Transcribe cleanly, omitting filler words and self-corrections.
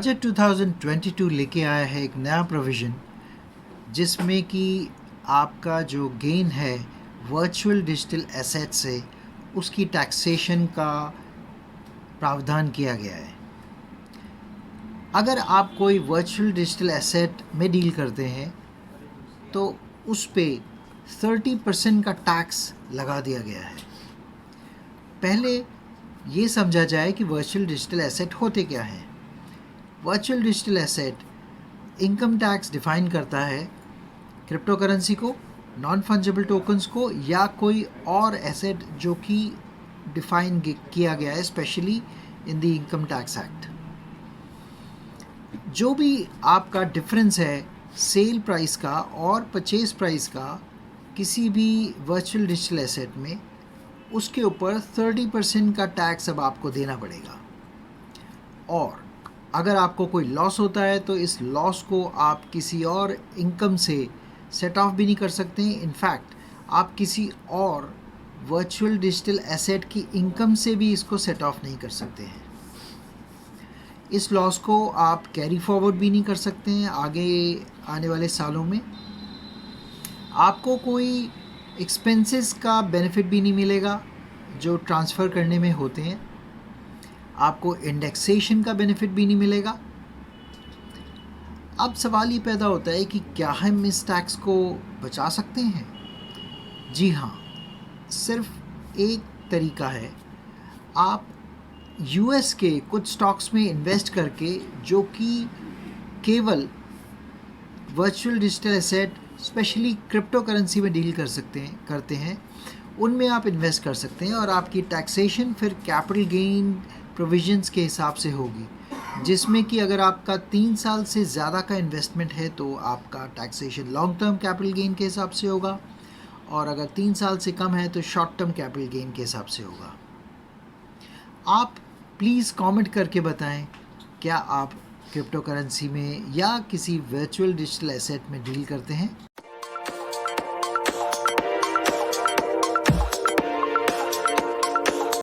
Budget 2022 लेके आया है एक नया प्रोविज़न जिसमें कि आपका जो गेन है वर्चुअल डिजिटल एसेट से उसकी टैक्सेशन का प्रावधान किया गया है। अगर आप कोई वर्चुअल डिजिटल एसेट में डील करते हैं तो उस पे 30% का टैक्स लगा दिया गया है। पहले ये समझा जाए कि वर्चुअल डिजिटल एसेट होते क्या हैं। Virtual digital asset income tax define करता है क्रिप्टो करेंसी को, नॉन फंजिबल टोकन्स को या कोई और एसेट जो कि डिफाइन किया गया है specially in the income tax act. जो भी आपका डिफरेंस है सेल प्राइस का और परचेज प्राइस का किसी भी वर्चुअल डिजिटल एसेट में, उसके ऊपर 30% का टैक्स अब आपको देना पड़ेगा। और अगर आपको कोई लॉस होता है तो इस लॉस को आप किसी और इनकम से सेट ऑफ भी नहीं कर सकते हैं। इनफैक्ट आप किसी और वर्चुअल डिजिटल एसेट की इनकम से भी इसको सेट ऑफ नहीं कर सकते हैं। इस लॉस को आप कैरी फॉरवर्ड भी नहीं कर सकते हैं आगे आने वाले सालों में। आपको कोई एक्सपेंसेस का बेनिफिट भी नहीं मिलेगा जो ट्रांसफ़र करने में होते हैं। आपको इंडेक्सेशन का बेनिफिट भी नहीं मिलेगा। अब सवाल ये पैदा होता है कि क्या हम इस टैक्स को बचा सकते हैं? जी हाँ, सिर्फ एक तरीका है। आप यूएस के कुछ स्टॉक्स में इन्वेस्ट करके, जो कि केवल virtual digital asset specially crypto currency में डील करते हैं, उनमें आप इन्वेस्ट कर सकते हैं और आपकी टैक्सेशन फिर कैपिटल गेन प्रोविजंस के हिसाब से होगी, जिसमें कि अगर आपका 3 साल से ज़्यादा का इन्वेस्टमेंट है तो आपका taxation long term capital gain के हिसाब से होगा, और अगर 3 साल से कम है तो शॉर्ट टर्म कैपिटल गेन के हिसाब से होगा। आप प्लीज़ कमेंट करके बताएं, क्या आप क्रिप्टो करेंसी में या किसी वर्चुअल डिजिटल एसेट में डील करते हैं?